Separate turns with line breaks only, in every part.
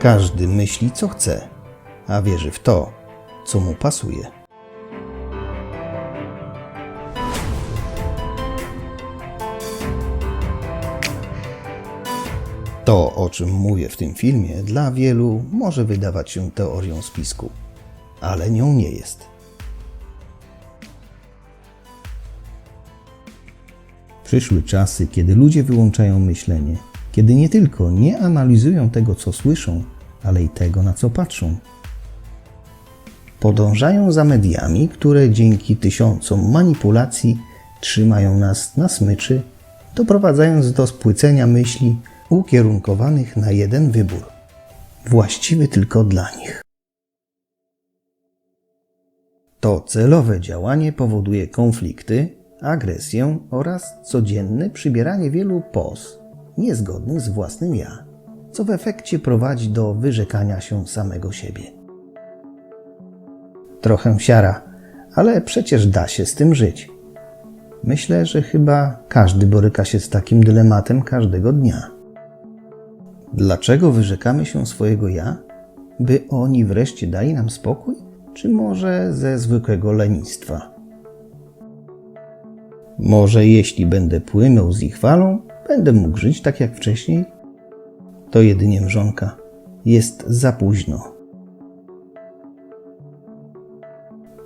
Każdy myśli, co chce, a wierzy w to, co mu pasuje. To, o czym mówię w tym filmie, dla wielu może wydawać się teorią spisku, ale nią nie jest. Przyszły czasy, kiedy ludzie wyłączają myślenie, kiedy nie tylko nie analizują tego, co słyszą, ale i tego, na co patrzą. Podążają za mediami, które dzięki tysiącom manipulacji trzymają nas na smyczy, doprowadzając do spłycenia myśli ukierunkowanych na jeden wybór, właściwy tylko dla nich. To celowe działanie powoduje konflikty, agresję oraz codzienne przybieranie wielu poz niezgodnych z własnym ja, co w efekcie prowadzi do wyrzekania się samego siebie. Trochę siara, ale przecież da się z tym żyć. Myślę, że chyba każdy boryka się z takim dylematem każdego dnia. Dlaczego wyrzekamy się swojego ja? By oni wreszcie dali nam spokój? Czy może ze zwykłego lenistwa? Może jeśli będę płynął z ich falą, będę mógł żyć tak jak wcześniej? To jedynie mrzonka. Jest za późno.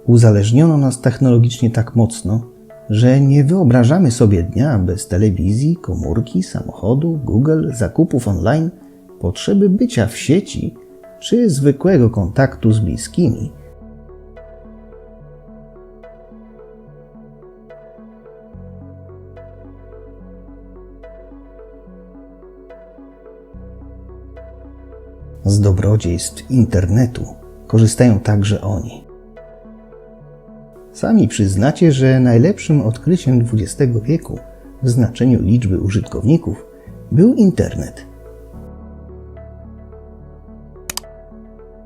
Uzależniono nas technologicznie tak mocno, że nie wyobrażamy sobie dnia bez telewizji, komórki, samochodu, Google, zakupów online, potrzeby bycia w sieci czy zwykłego kontaktu z bliskimi. Z dobrodziejstw internetu korzystają także oni. Sami przyznacie, że najlepszym odkryciem XX wieku w znaczeniu liczby użytkowników był internet.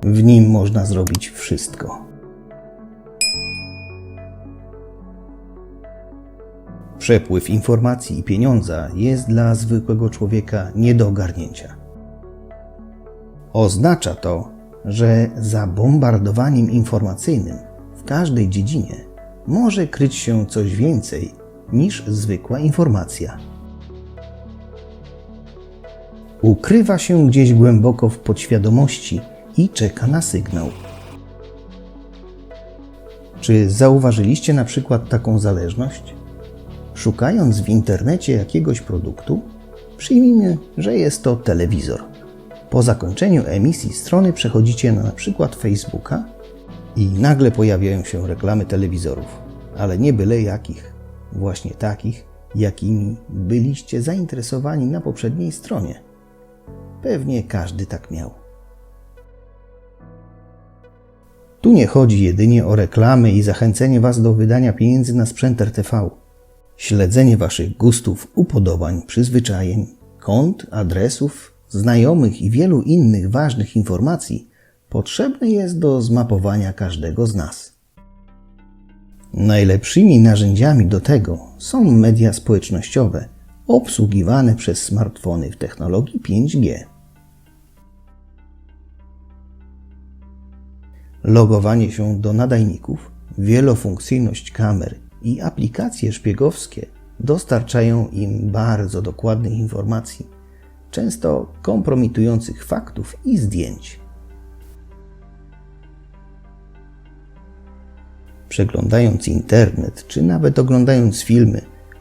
W nim można zrobić wszystko. Przepływ informacji i pieniądza jest dla zwykłego człowieka nie do ogarnięcia. Oznacza to, że za bombardowaniem informacyjnym w każdej dziedzinie może kryć się coś więcej niż zwykła informacja. Ukrywa się gdzieś głęboko w podświadomości i czeka na sygnał. Czy zauważyliście na przykład taką zależność? Szukając w internecie jakiegoś produktu, przyjmijmy, że jest to telewizor. Po zakończeniu emisji strony przechodzicie na przykład Facebooka i nagle pojawiają się reklamy telewizorów, ale nie byle jakich, właśnie takich, jakimi byliście zainteresowani na poprzedniej stronie. Pewnie każdy tak miał. Tu nie chodzi jedynie o reklamy i zachęcenie Was do wydania pieniędzy na sprzęt RTV. Śledzenie Waszych gustów, upodobań, przyzwyczajeń, kont, adresów, znajomych i wielu innych ważnych informacji potrzebne jest do zmapowania każdego z nas. Najlepszymi narzędziami do tego są media społecznościowe obsługiwane przez smartfony w technologii 5G. Logowanie się do nadajników, wielofunkcyjność kamer i aplikacje szpiegowskie dostarczają im bardzo dokładnych informacji, często kompromitujących faktów i zdjęć. Przeglądając internet, czy nawet oglądając filmy,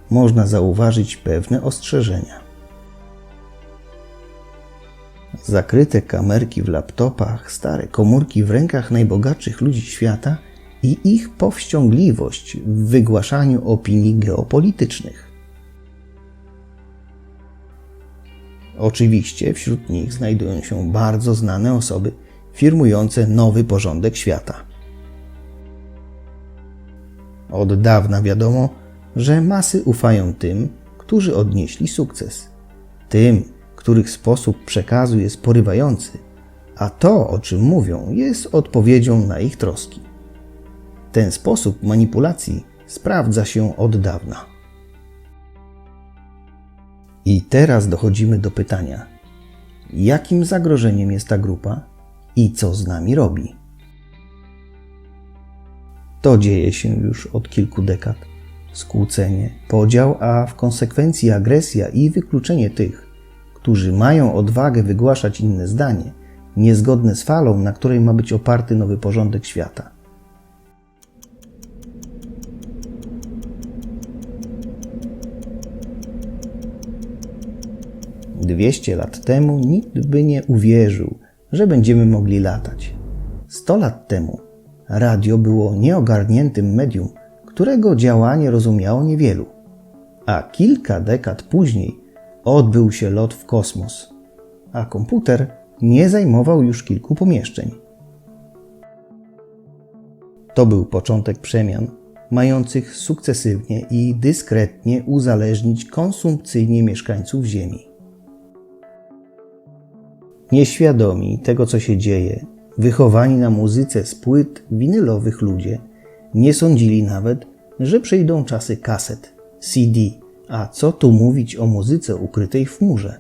można zauważyć pewne ostrzeżenia. Zakryte kamerki w laptopach, stare komórki w rękach najbogatszych ludzi świata i ich powściągliwość w wygłaszaniu opinii geopolitycznych. Oczywiście wśród nich znajdują się bardzo znane osoby firmujące nowy porządek świata. Od dawna wiadomo, że masy ufają tym, którzy odnieśli sukces, tym, których sposób przekazu jest porywający, a to, o czym mówią, jest odpowiedzią na ich troski. Ten sposób manipulacji sprawdza się od dawna. I teraz dochodzimy do pytania, jakim zagrożeniem jest ta grupa i co z nami robi. To dzieje się już od kilku dekad. Skłócenie, podział, a w konsekwencji agresja i wykluczenie tych, którzy mają odwagę wygłaszać inne zdanie, niezgodne z falą, na której ma być oparty nowy porządek świata. Dwieście lat temu nikt by nie uwierzył, że będziemy mogli latać. 100 lat temu radio było nieogarniętym medium, którego działanie rozumiało niewielu, a kilka dekad później odbył się lot w kosmos, a komputer nie zajmował już kilku pomieszczeń. To był początek przemian, mających sukcesywnie i dyskretnie uzależnić konsumpcyjnie mieszkańców Ziemi. Nieświadomi tego, co się dzieje, wychowani na muzyce z płyt winylowych ludzie nie sądzili nawet, że przyjdą czasy kaset, CD, a co tu mówić o muzyce ukrytej w chmurze.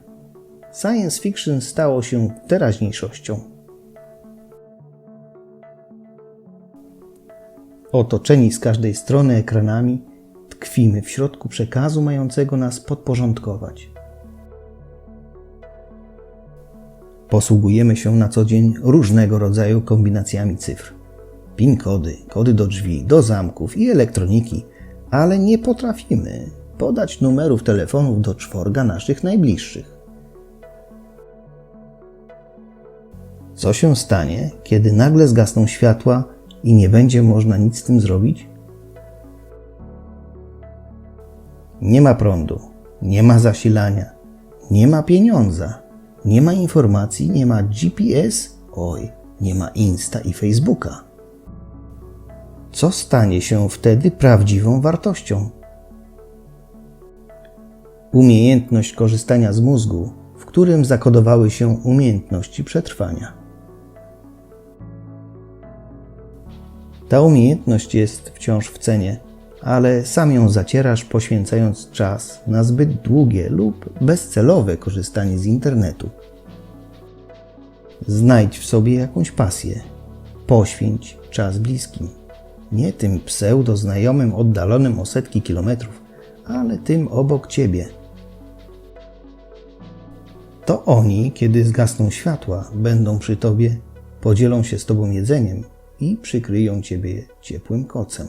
Science fiction stało się teraźniejszością. Otoczeni z każdej strony ekranami, tkwimy w środku przekazu mającego nas podporządkować. Posługujemy się na co dzień różnego rodzaju kombinacjami cyfr. PIN-kody, kody do drzwi, do zamków i elektroniki, ale nie potrafimy podać numerów telefonów do czworga naszych najbliższych. Co się stanie, kiedy nagle zgasną światła i nie będzie można nic z tym zrobić? Nie ma prądu, nie ma zasilania, nie ma pieniądza, nie ma informacji, nie ma GPS, nie ma Insta i Facebooka. Co stanie się wtedy prawdziwą wartością? Umiejętność korzystania z mózgu, w którym zakodowały się umiejętności przetrwania. Ta umiejętność jest wciąż w cenie, ale sam ją zacierasz, poświęcając czas na zbyt długie lub bezcelowe korzystanie z internetu. Znajdź w sobie jakąś pasję. Poświęć czas bliskim. Nie tym pseudo-znajomym oddalonym o setki kilometrów, ale tym obok ciebie. To oni, kiedy zgasną światła, będą przy tobie, podzielą się z tobą jedzeniem i przykryją ciebie ciepłym kocem.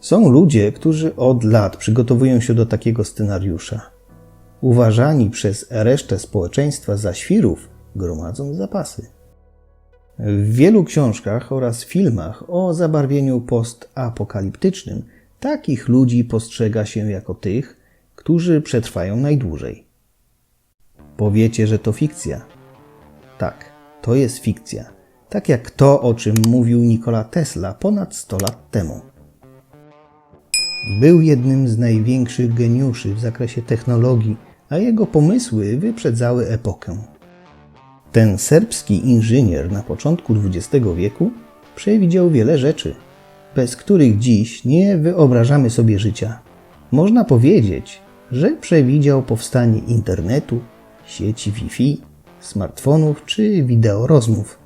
Są ludzie, którzy od lat przygotowują się do takiego scenariusza. Uważani przez resztę społeczeństwa za świrów, gromadzą zapasy. W wielu książkach oraz filmach o zabarwieniu postapokaliptycznym takich ludzi postrzega się jako tych, którzy przetrwają najdłużej. Powiecie, że to fikcja. Tak, to jest fikcja. Tak jak to, o czym mówił Nikola Tesla ponad 100 lat temu. Był jednym z największych geniuszy w zakresie technologii, a jego pomysły wyprzedzały epokę. Ten serbski inżynier na początku XX wieku przewidział wiele rzeczy, bez których dziś nie wyobrażamy sobie życia. Można powiedzieć, że przewidział powstanie internetu, sieci Wi-Fi, smartfonów czy wideorozmów.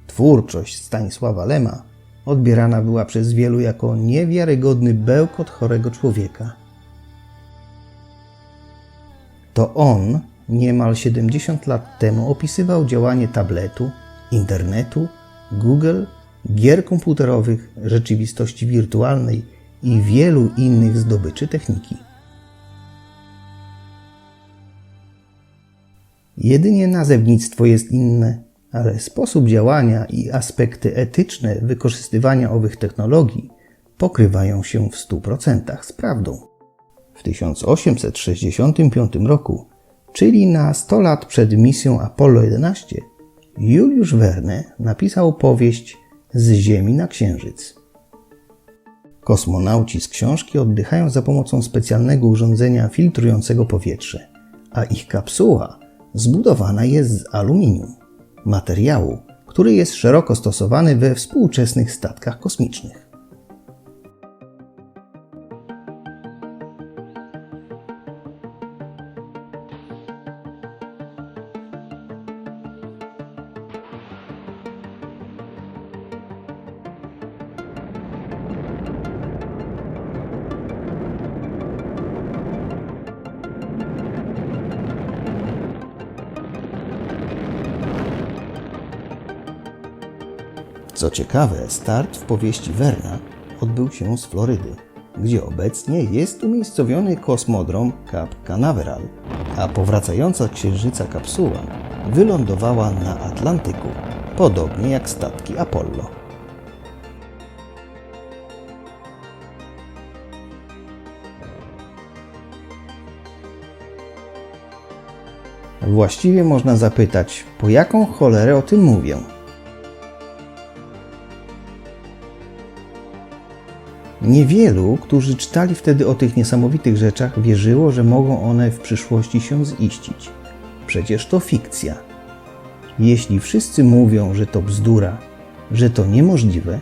Twórczość Stanisława Lema odbierana była przez wielu jako niewiarygodny bełkot chorego człowieka. To on niemal 70 lat temu opisywał działanie tabletu, internetu, Google, gier komputerowych, rzeczywistości wirtualnej i wielu innych zdobyczy techniki. Jedynie nazewnictwo jest inne, ale sposób działania i aspekty etyczne wykorzystywania owych technologii pokrywają się w 100% z prawdą. W 1865 roku, czyli na 100 lat przed misją Apollo 11, Juliusz Verne napisał powieść Z Ziemi na Księżyc. Kosmonauci z książki oddychają za pomocą specjalnego urządzenia filtrującego powietrze, a ich kapsuła zbudowana jest z aluminium, materiału, który jest szeroko stosowany we współczesnych statkach kosmicznych. Co ciekawe, start w powieści Verna odbył się z Florydy, gdzie obecnie jest umiejscowiony kosmodrom Cape Canaveral, a powracająca z Księżyca kapsuła wylądowała na Atlantyku, podobnie jak statki Apollo. Właściwie można zapytać, po jaką cholerę o tym mówię? Niewielu, którzy czytali wtedy o tych niesamowitych rzeczach, wierzyło, że mogą one w przyszłości się ziścić. Przecież to fikcja. Jeśli wszyscy mówią, że to bzdura, że to niemożliwe,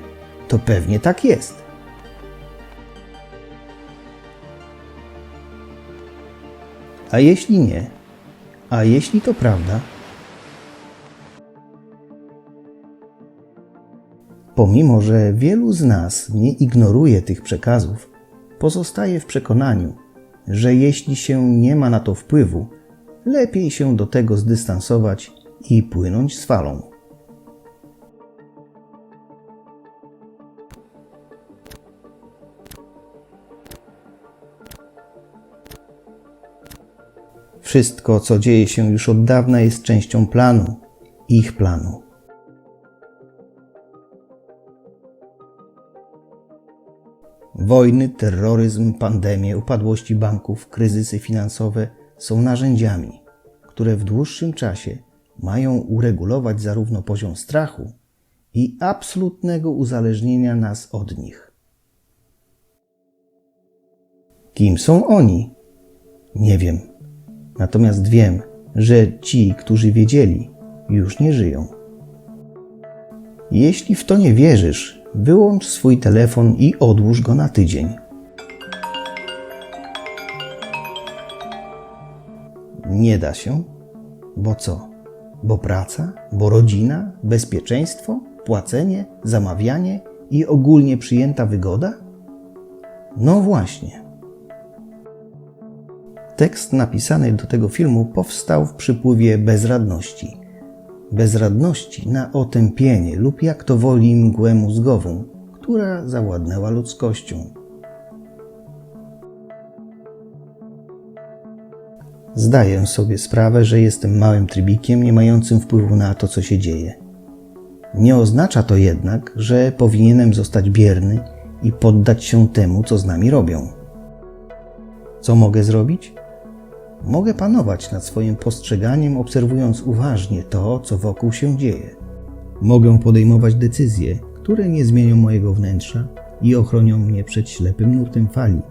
to pewnie tak jest. A jeśli nie? A jeśli to prawda? Pomimo że wielu z nas nie ignoruje tych przekazów, pozostaje w przekonaniu, że jeśli się nie ma na to wpływu, lepiej się do tego zdystansować i płynąć z falą. Wszystko, co dzieje się już od dawna, jest częścią planu, ich planu. Wojny, terroryzm, pandemie, upadłości banków, kryzysy finansowe są narzędziami, które w dłuższym czasie mają uregulować zarówno poziom strachu i absolutnego uzależnienia nas od nich. Kim są oni? Nie wiem. Natomiast wiem, że ci, którzy wiedzieli, już nie żyją. Jeśli w to nie wierzysz, wyłącz swój telefon i odłóż go na tydzień. Nie da się? Bo co? Bo praca? Bo rodzina? Bezpieczeństwo? Płacenie? Zamawianie? I ogólnie przyjęta wygoda? No właśnie. Tekst napisany do tego filmu powstał w przypływie bezradności. Bezradności na otępienie lub jak to woli mgłę mózgową, która zawładnęła ludzkością. Zdaję sobie sprawę, że jestem małym trybikiem nie mającym wpływu na to, co się dzieje. Nie oznacza to jednak, że powinienem zostać bierny i poddać się temu, co z nami robią. Co mogę zrobić? Mogę panować nad swoim postrzeganiem, obserwując uważnie to, co wokół się dzieje. Mogę podejmować decyzje, które nie zmienią mojego wnętrza i ochronią mnie przed ślepym nurtem fali,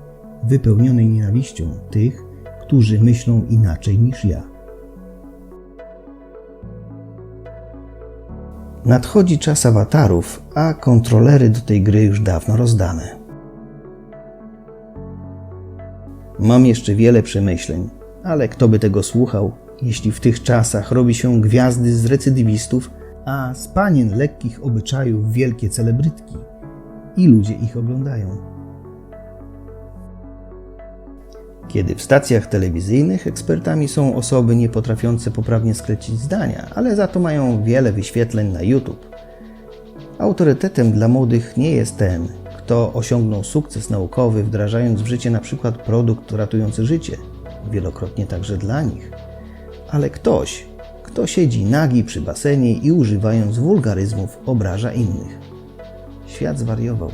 wypełnionej nienawiścią tych, którzy myślą inaczej niż ja. Nadchodzi czas awatarów, a kontrolery do tej gry już dawno rozdane. Mam jeszcze wiele przemyśleń, ale kto by tego słuchał, jeśli w tych czasach robi się gwiazdy z recydywistów, a z panien lekkich obyczajów wielkie celebrytki i ludzie ich oglądają. Kiedy w stacjach telewizyjnych ekspertami są osoby nie potrafiące poprawnie sklecić zdania, ale za to mają wiele wyświetleń na YouTube. Autorytetem dla młodych nie jest ten, kto osiągnął sukces naukowy, wdrażając w życie np. produkt ratujący życie, wielokrotnie także dla nich, ale ktoś, kto siedzi nagi przy basenie i używając wulgaryzmów obraża innych. Świat zwariował.